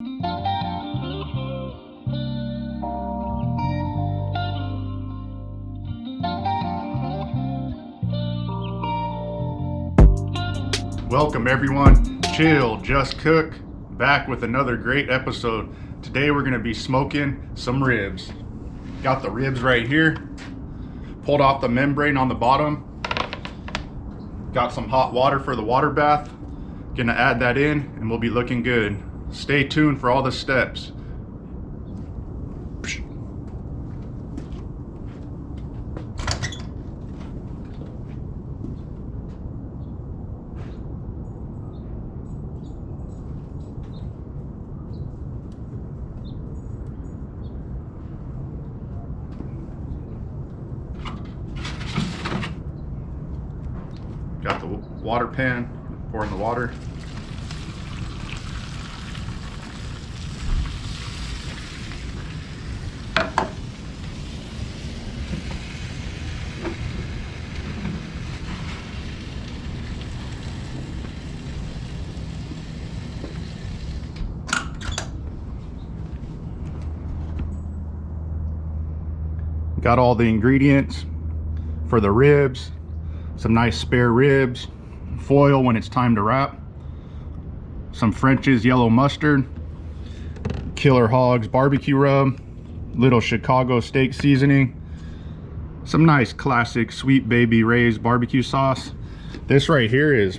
Welcome everyone, Chill, Just Cook, back with another great episode. Today we're gonna be smoking some ribs. Got the ribs right here, pulled off the membrane on the bottom. Got some hot water for the water bath. Gonna add that in and we'll be looking good. Stay tuned for all the steps. Got the water pan, pouring the water. Got all the ingredients for the ribs. Some nice spare ribs, foil when it's time to wrap, some French's yellow mustard, Killer Hogs barbecue rub, little Chicago steak seasoning, some nice classic Sweet Baby Ray's barbecue sauce. This right here is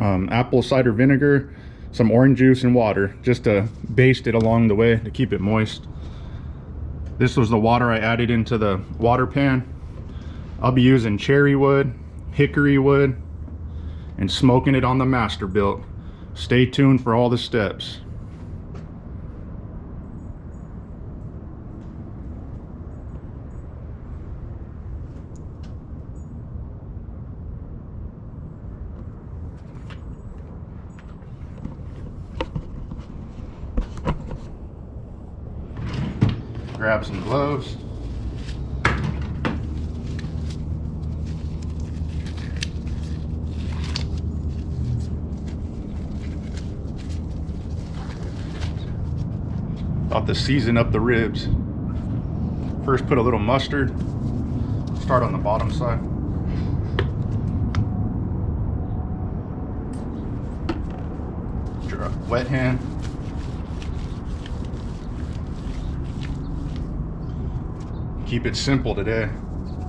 apple cider vinegar, some orange juice and water, just to baste it along the way to keep it moist. This was the water I added into the water pan. I'll be using cherry wood, hickory wood, and smoking it on the Masterbuilt. Stay tuned for all the steps. Grab some gloves. About to season up the ribs. First put a little mustard. Start on the bottom side. Wet hand. Keep it simple today.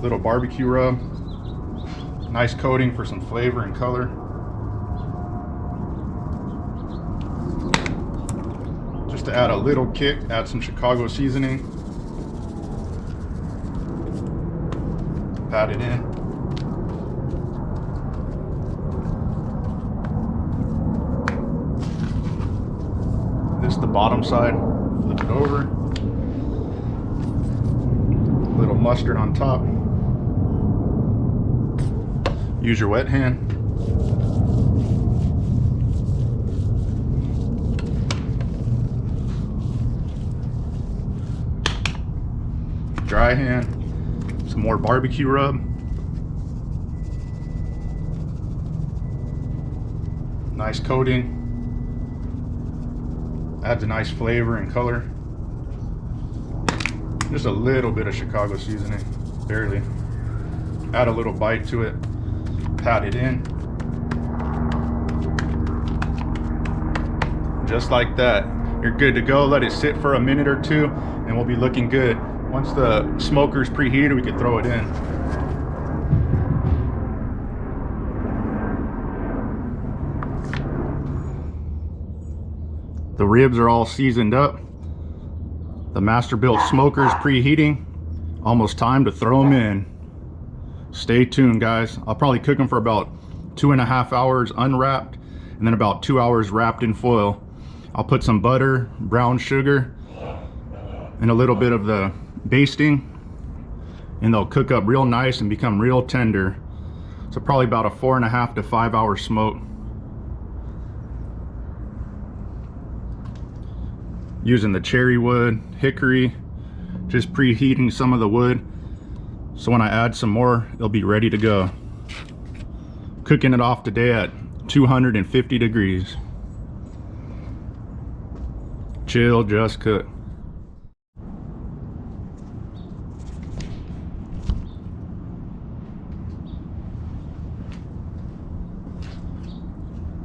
Little barbecue rub. Nice coating for some flavor and color. Just to add a little kick, add some Chicago seasoning. Pat it in. This is the bottom side. Flip it over. Little mustard on top. Use your wet hand. Dry hand. Some more barbecue rub. Nice coating. Adds a nice flavor and color. Just a little bit of Chicago seasoning, barely. Add a little bite to it, pat it in. Just like that, you're good to go. Let it sit for a minute or two and we'll be looking good. Once the smoker's preheated, we can throw it in. The ribs are all seasoned up. The Masterbuilt smoker's preheating. Almost time to throw them in. Stay tuned, guys. I'll probably cook them for about 2.5 hours unwrapped and then about 2 hours wrapped in foil. I'll put some butter, brown sugar, and a little bit of the basting, and they'll cook up real nice and become real tender. So probably about a 4.5 to 5 hour smoke. Using the cherry wood, hickory, just preheating some of the wood, so when I add some more, it'll be ready to go. Cooking it off today at 250 degrees. Chill, just cook.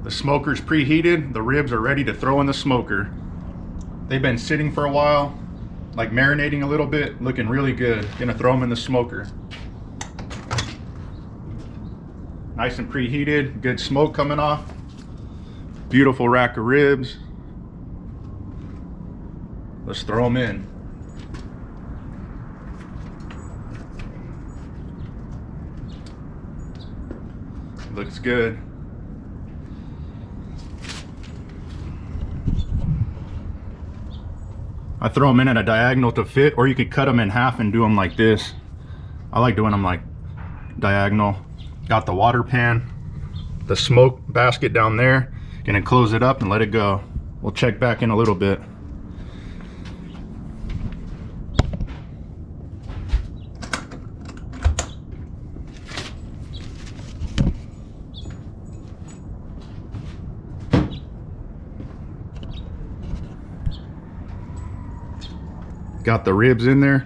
The smoker's preheated. The ribs are ready to throw in the smoker. They've been sitting for a while, like marinating a little bit, looking really good. Gonna throw them in the smoker. Nice and preheated, good smoke coming off. Beautiful rack of ribs. Let's throw them in. Looks good. I throw them in at a diagonal to fit, or you could cut them in half and do them like this. I like doing them like diagonal. Got the water pan, the smoke basket down there. Gonna close it up and let it go. We'll check back in a little bit. Got the ribs in there.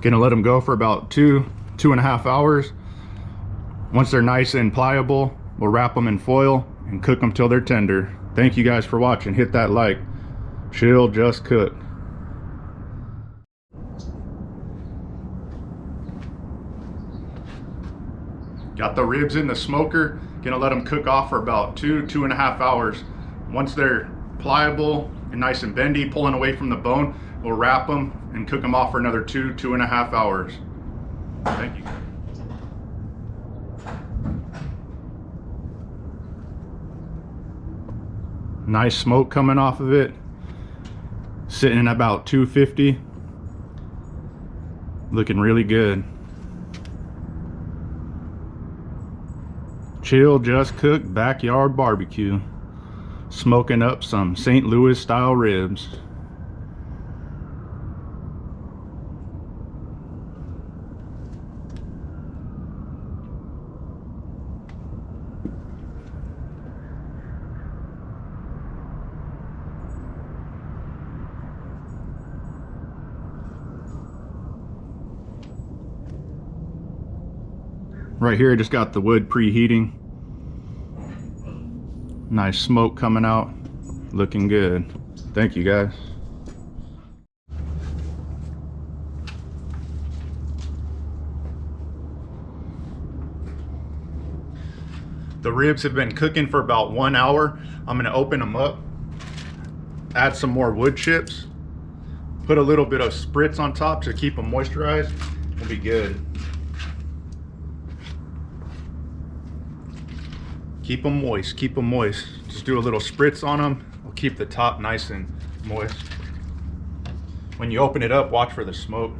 Gonna let them go for about 2.5 hours. Once they're nice and pliable, we'll wrap them in foil and cook them till they're tender. Thank you guys for watching. Hit that like. Chill, just cook. Got the ribs in the smoker. Gonna let them cook off for about 2.5 hours. Once they're pliable and nice and bendy, pulling away from the bone, we'll wrap them and cook them off for another 2.5 hours. Thank you. Nice smoke coming off of it. Sitting at about 250. Looking really good. Chill, just cook backyard barbecue. Smoking up some St. Louis style ribs. Right here, I just got the wood preheating. Nice smoke coming out. Looking good. Thank you guys. The ribs have been cooking for about 1 hour. I'm gonna open them up, add some more wood chips, put a little bit of spritz on top to keep them moisturized. It'll be good. Keep them moist, keep them moist. Just do a little spritz on them. We'll keep the top nice and moist. When you open it up, watch for the smoke.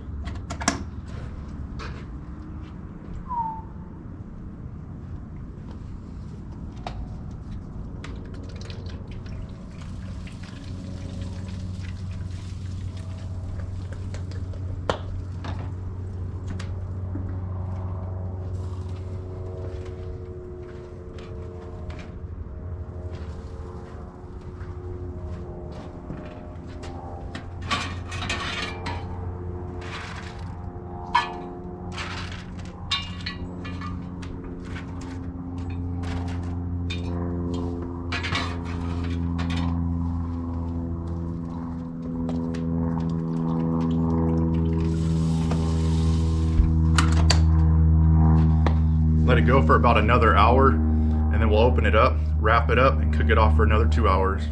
Let it go for about another hour, and then we'll open it up, wrap it up, and cook it off for another 2 hours.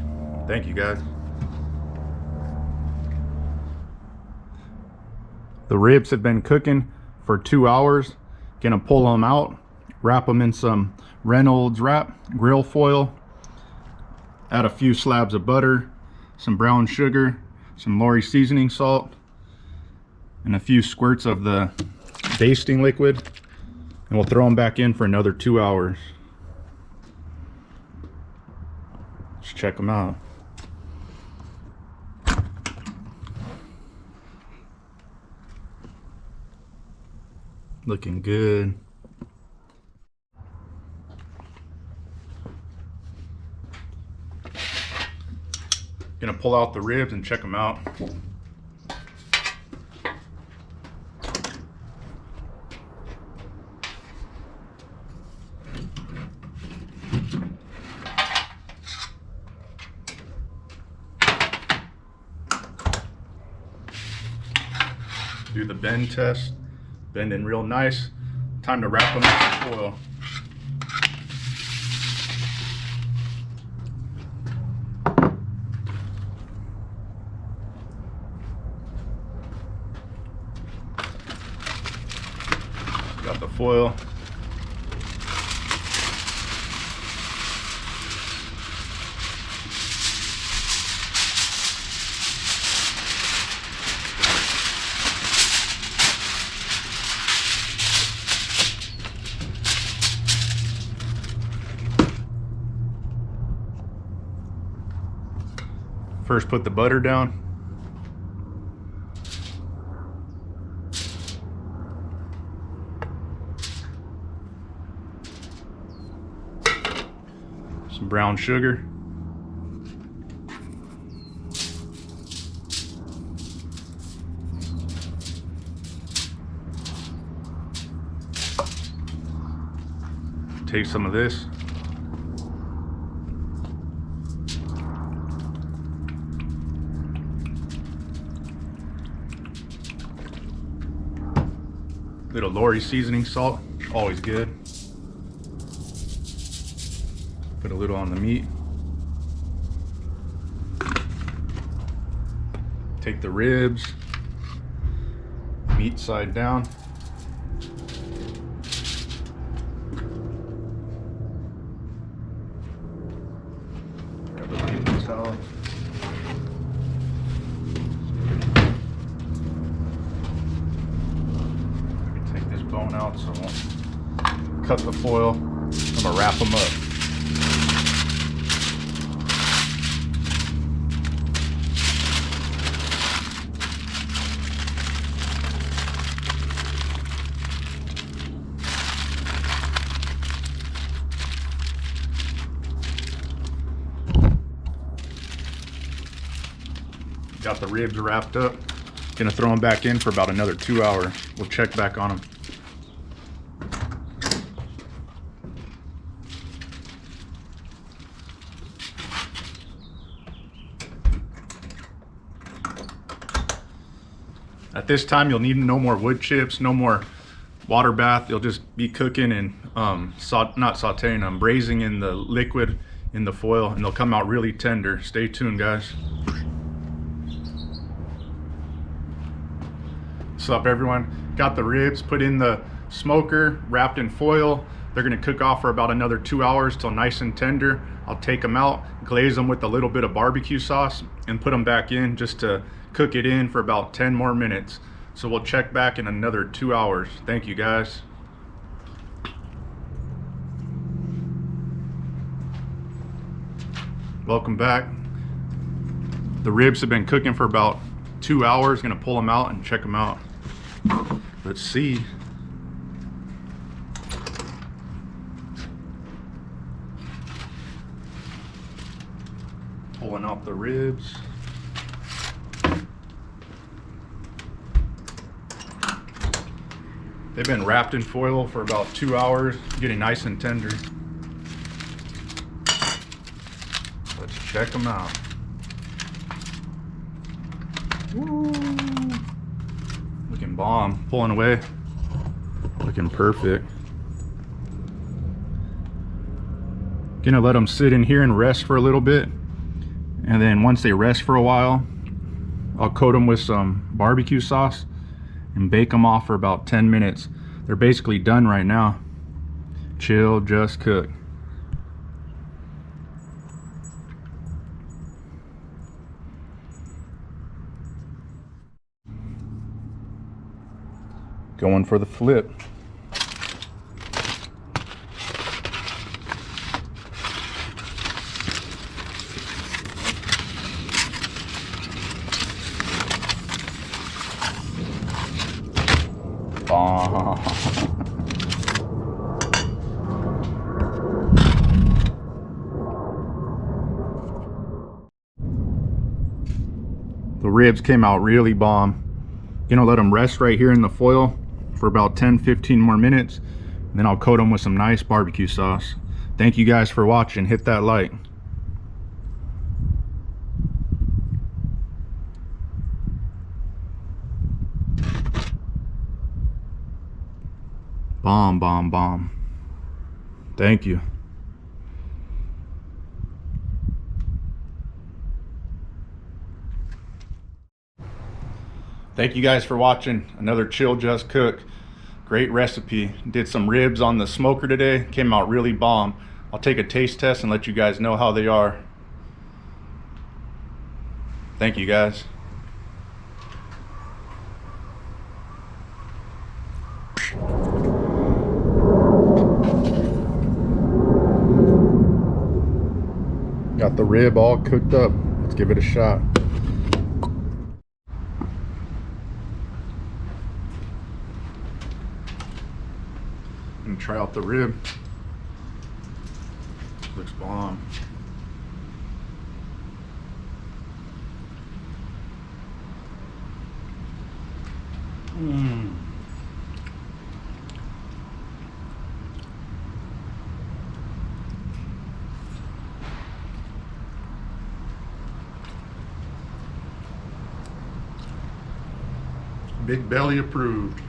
Thank you guys. The ribs have been cooking for 2 hours. Gonna pull them out, wrap them in some Reynolds wrap, grill foil, add a few slabs of butter, some brown sugar, some Lori seasoning salt, and a few squirts of the basting liquid. And we'll throw them back in for another 2 hours. Let's check them out. Looking good. Gonna pull out the ribs and check them out. Do the bend test, bending real nice. Time to wrap them in foil. Got the foil. First, put the butter down. Some brown sugar. Take some of this. Little Lori seasoning salt, always good. Put a little on the meat. Take the ribs, meat side down. Grab a paper towel. Bone out, so we'll cut the foil. I'm gonna wrap them up. Got the ribs wrapped up. Gonna throw them back in for about another 2 hours. We'll check back on them. At this time, you'll need no more wood chips, no more water bath. You'll just be cooking and not sauteing them, braising in the liquid in the foil, and they'll come out really tender. Stay tuned, guys. What's up, everyone? Got the ribs put in the smoker, wrapped in foil. They're gonna cook off for about another 2 hours till nice and tender. I'll take them out, glaze them with a little bit of barbecue sauce, and put them back in just to cook it in for about 10 more minutes. So we'll check back in another 2 hours. Thank you, guys. Welcome back. The ribs have been cooking for about 2 hours. Gonna pull them out and check them out. Let's see. Pulling out the ribs. They've been wrapped in foil for about 2 hours, getting nice and tender. Let's check them out. Woo. Looking bomb. Pulling away. Looking perfect. Gonna let them sit in here and rest for a little bit. And then once they rest for a while, I'll coat them with some barbecue sauce and bake them off for about 10 minutes. They're basically done right now. Chill, just cook. Going for the flip. The ribs came out really bomb. Gonna let them rest right here in the foil for about 10-15 more minutes, and then I'll coat them with some nice barbecue sauce. Thank you guys for watching. Hit that like. Bomb, bomb, bomb. Thank you. Thank you guys for watching another Chill Just Cook. Great recipe. Did some ribs on the smoker today. Came out really bomb. I'll take a taste test and let you guys know how they are. Thank you guys. Got the rib all cooked up. Let's give it a shot. And try out the rib. Looks bomb. Big Belly approved.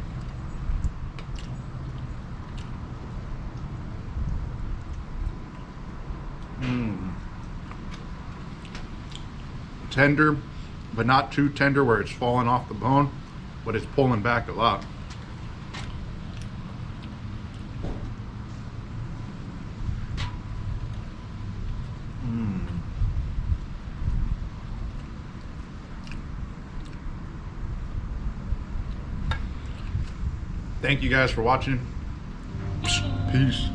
Tender, but not too tender where it's falling off the bone, but it's pulling back a lot. Thank you guys for watching. Peace.